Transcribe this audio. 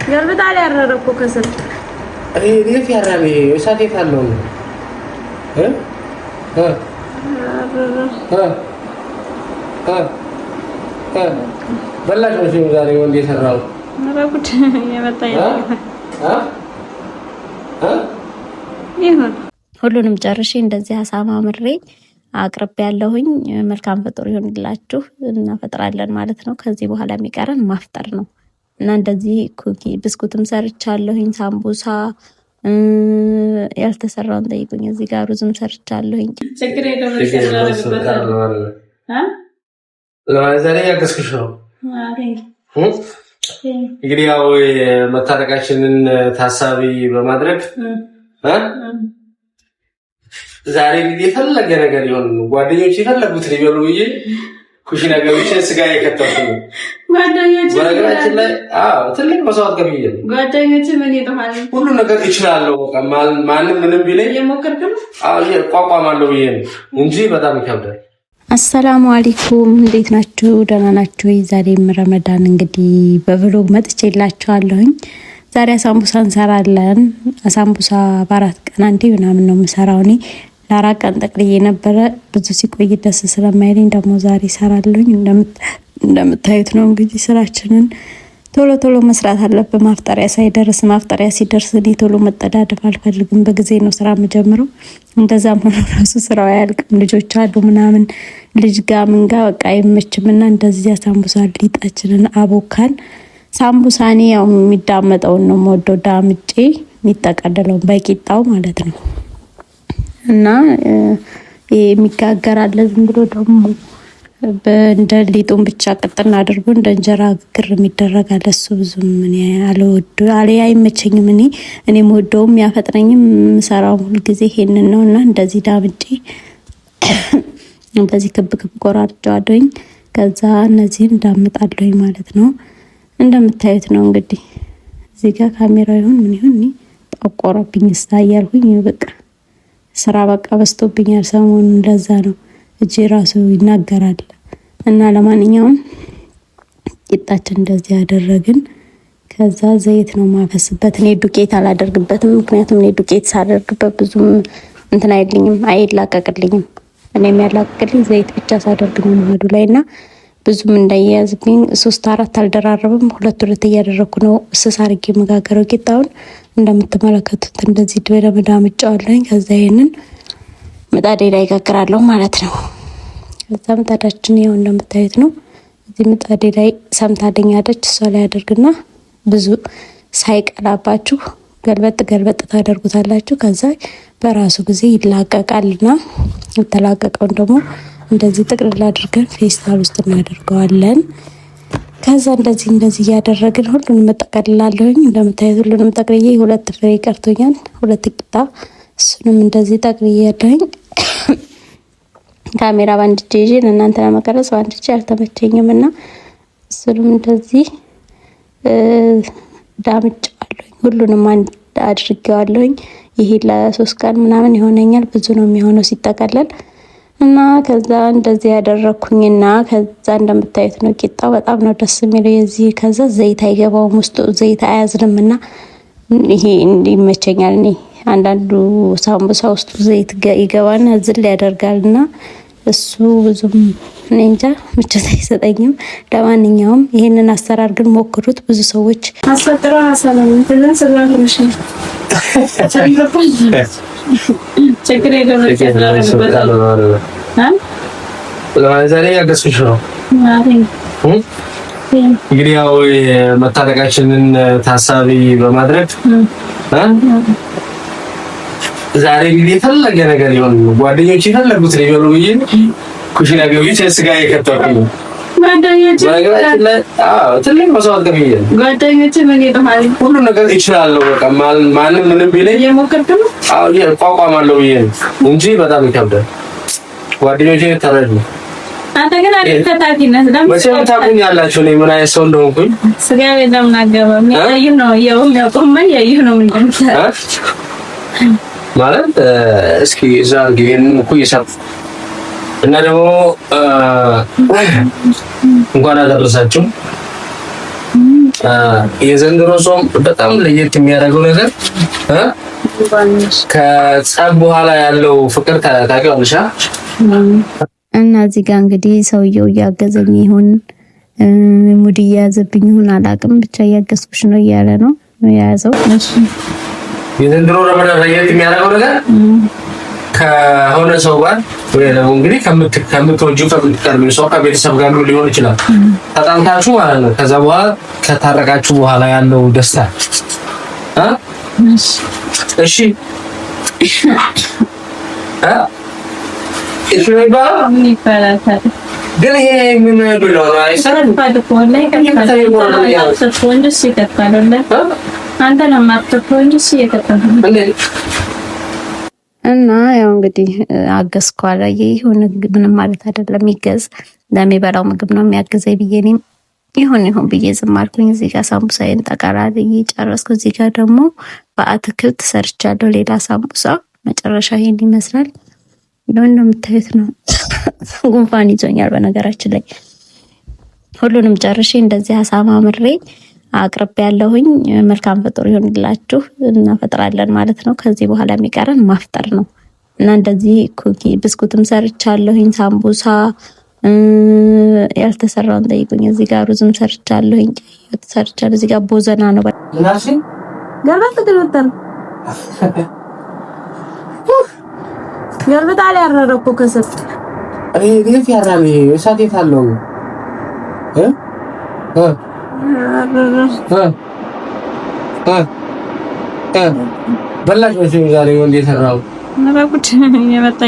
قلبت على الركوب كسر ليه في عربي وساتي فالون ها ها ها ها بلاش وشي مزاري وندي سراو ركوت يا بطايا ها ها ይሁን ሁሉንም ጨርሼ እንደዚህ አሳማ ምሬ አቅርቤ ያለሁኝ መልካም ፍጡር ይሁንላችሁ እናፈጥራለን ማለት ነው። ከዚህ በኋላ የሚቀረን ማፍጠር ነው እና እንደዚህ ኩኪ ብስኩትም ሰርቻለሁኝ ሳምቡሳ ያልተሰራውን ጠይቁኝ። እዚህ ጋር ሩዝም ሰርቻለሁኝ። ችግር የለም ለማዘሪያ ያገስክሽ ነው። እንግዲህ ያው መታረቃችንን ታሳቢ በማድረግ ዛሬ እንግዲህ የፈለገ ነገር ይሁን ጓደኞቼ የፈለጉት ሊበሉ ብዬ ኩሽና ገብቼ ስጋ የከተፍኩ ነው። ጓደኞቼ በነገራችን ላይ ትልቅ መስዋዕት ከፍዬ ነው። ጓደኞቼ ምን ይጠፋል ሁሉ ነገር ይችላል። በቃ ማንም ምንም ቢለኝ የሞከርኩ ነው። ቋቋማለሁ ብዬ ነው እንጂ በጣም ይከብዳል። አሰላሙ አለይኩም እንዴት ናችሁ? ደህና ናችሁ? ዛሬም ረመዳን እንግዲህ በቭሎግ መጥቼላችኋለሁኝ። ዛሬ አሳምቡሳ እንሰራለን። አሳምቡሳ በአራት ቀን አንዴ ምናምን ነው የምሰራው እኔ። ለአራት ቀን ጠቅልዬ ነበረ ብዙ ሲቆይ ደስ ስለማይለኝ ደግሞ ዛሬ እሰራለሁኝ። እንደምታዩት ነው እንግዲህ ስራችንን ቶሎ ቶሎ መስራት አለብን። ማፍጠሪያ ሳይደርስ ማፍጠሪያ ሲደርስ እኔ ቶሎ መጠዳደፍ አልፈልግም። በጊዜ ነው ስራ የምጀምረው። እንደዛም ሆኖ ራሱ ስራው አያልቅም። ልጆች አሉ ምናምን ልጅ ጋር ምን ጋር በቃ አይመችምና እንደዚህ አሳምቡሳ ሊጣችንን አቦካን። ሳምቡሳኔ ያው የሚዳመጠውን ነው የምወደው ዳምጬ የሚጠቀለለው በቂጣው ማለት ነው። እና የሚጋገራል ዝም ብሎ ደግሞ እንደ ሊጡን ብቻ ቅጥና አድርጎ እንደ እንጀራ ግግር የሚደረጋል። እሱ ብዙም ምን አይመቸኝም። እኔ የምወደውም ያፈጥነኝም የምሰራው ሁልጊዜ ይሄንን ነው። እና እንደዚህ ዳምጬ እንደዚህ ክብ ክብ ቆራርጬዋለሁኝ። ከዛ እነዚህን እንዳምጣለሁኝ ማለት ነው። እንደምታዩት ነው እንግዲህ እዚህ ጋር ካሜራው ይሁን ምን ይሁን ጠቆረብኝ ስታያልኩኝ በቃ ስራ በቃ በስቶብኛል ሰሞኑን። ለዛ ነው እጄ ራሱ ይናገራል። እና ለማንኛውም ቂጣችን እንደዚህ ያደረግን። ከዛ ዘይት ነው ማፈስበት። እኔ ዱቄት አላደርግበትም፣ ምክንያቱም እኔ ዱቄት ሳደርግበት ብዙም እንትን አይልኝም፣ አይላቀቅልኝም። እኔ የሚያላቅልኝ ዘይት ብቻ ሳደርግ ነው መሀዱ ላይና ብዙም እንዳይያዝብኝ 3-4 አልደራረብም። 2 እያደረኩ ነው ስስ አድርጌ መጋገረው ቂጣውን። እንደምትመለከቱት እንደዚህ ዳምጬዋለሁኝ። ከዛ ይሄንን ምጣዴ ላይ ጋግራለሁ ማለት ነው። ከዛ ምጣዳችን ይኸው እንደምታዩት ነው። እዚህ ምጣዴ ላይ ሰምታለኛለች። እሷ ላይ አድርግና ብዙ ሳይቀላባችሁ ገልበጥ ታደርጉታላችሁ። ከዛ በራሱ ጊዜ ይላቀቃልና የተላቀቀውን ደግሞ እንደዚህ ጥቅልል አድርገን ፌስታል ውስጥ እናደርገዋለን። ከዛ እንደዚህ እያደረግን ሁሉንም መጠቀልላለሁኝ። እንደምታዩት ሁሉንም ጠቅልዬ 2 ፍሬ ቀርቶኛል፣ 2 ቂጣ። እሱንም እንደዚህ ጠቅልዬልኝ ካሜራ ባንድ እጄ ይዤ ለእናንተ ለመቀረጽ ባንድ እጄ አልተመቸኝም እና እሱንም እንደዚህ ዳምጬዋለሁኝ። ሁሉንም አንድ አድርጌዋለሁኝ። ይሄ ለ3 ቀን ምናምን ይሆነኛል። ብዙ ነው የሚሆነው ሲጠቀለል እና ከዛ እንደዚህ ያደረኩኝና ከዛ እንደምታዩት ነው ቂጣው በጣም ነው ደስ የሚለው የዚህ። ከዛ ዘይት አይገባውም ውስጡ ዘይት አያዝንምና ይሄ እንዲመቸኛል። እኔ አንዳንዱ ሳምቡሳ ውስጡ ዘይት ይገባና ዝል ያደርጋልና እሱ ብዙም እኔ እንጃ ምቾት አይሰጠኝም። ለማንኛውም ይሄንን አሰራር ግን ሞክሩት። ብዙ ሰዎች አስፈጥረው አሰላም እንትን ስለሆነሽ ችግር የለም ለማዘሪያ ያገስኩሽ ነው። እንግዲህ ያው መታረቃችንን ታሳቢ በማድረግ ዛሬ እንግዲህ የፈለገ ነገር ይሁን ጓደኞቼ የፈለጉት ሊበሉ ብዬ ኩሽና ገብቼ ስጋ የከተፍኩ ነው። ጓደኞቼ በነገራችን ላይ ትልቅ መስዋዕት ከፍዬ ነው። ጓደኞቼ ምን ይጠፋል ሁሉ ነገር ይችላል። በቃ ማንም ምንም ቢለኝ የሞከርኩ ነው። ቋቋማለሁ ብዬ ነው እንጂ በጣም ይከብዳል። ጓደኞቼ ተረዱ። አንተ ግን አትከታቲነት ለምን ታቁኛላችሁ? እኔ ምን አይነት ሰው እንደሆንኩኝ ስጋ ቤት ለምን አገባም? ያዩ ነው ያውቁም ያዩ ነው ማለት እስኪ እዛ ግን እኮ ይሰፍ እና ደግሞ እንኳን አደረሳችሁ። የዘንድሮ ጾም በጣም ለየት የሚያደርገው ነገር ከጸብ በኋላ ያለው ፍቅር ታውቂዋለሽ እና እዚህ ጋር እንግዲህ ሰውየው እያገዘኝ ይሁን ሙድ እያያዘብኝ ይሁን አላውቅም፣ ብቻ እያገዝኩሽ ነው እያለ ነው የያዘው። የዘንድሮ ረመዳን ለየት የሚያደርገው ነገር ከሆነ ሰው ጋር ወይ ደግሞ እንግዲህ ከምትወጂው ከምትቀርቢው ሰው ከቤተሰብ ጋር ሊሆን ይችላል ተጣልታችሁ ማለት ነው። ከዛ በኋላ ከታረቃችሁ በኋላ ያለው ደስታ እሺ እሺ ይባላል። ግን ይሄ ምን ብለው ነው አይሰራም? እና ያው እንግዲህ አገዝኩ አለ። ይሁን ምንም ማለት አይደለም፣ ይገዝ ለሚበላው ምግብ ነው የሚያግዘኝ ብዬ እኔም ይሁን ብዬ ዝም አልኩኝ። እዚህ ጋር ሳምቡሳዬን ጠቀላልዬ ጨረስኩ። እዚህ ጋር ደግሞ በአትክልት ሰርቻለሁ ሌላ ሳምቡሳ። መጨረሻ ይሄን ይመስላል። እንደምታዩት ነው። ጉንፋን ይዞኛል በነገራችን ላይ። ሁሉንም ጨርሼ እንደዚህ አሳማምሬ አቅርቤ ያለሁኝ። መልካም ፍጡር ይሁንላችሁ። እናፈጥራለን ማለት ነው። ከዚህ በኋላ የሚቀረን ማፍጠር ነው እና እንደዚህ ኩኪ ብስኩትም ሰርቻለሁኝ፣ ሳምቡሳ ያልተሰራውን ጠይቁኝ። እዚህ ጋር ሩዝም ሰርቻለሁኝ፣ ሰርቻለሁ። እዚህ ጋር ቦዘና ነው እናሺ ገርበጣል ገርበጣል ያረረኩ ከሰጥ ቤት ያራሚ እሳት የታለው በላሽ ነው ዛሬ ወንድ የሰራው ነራቁት የመጣ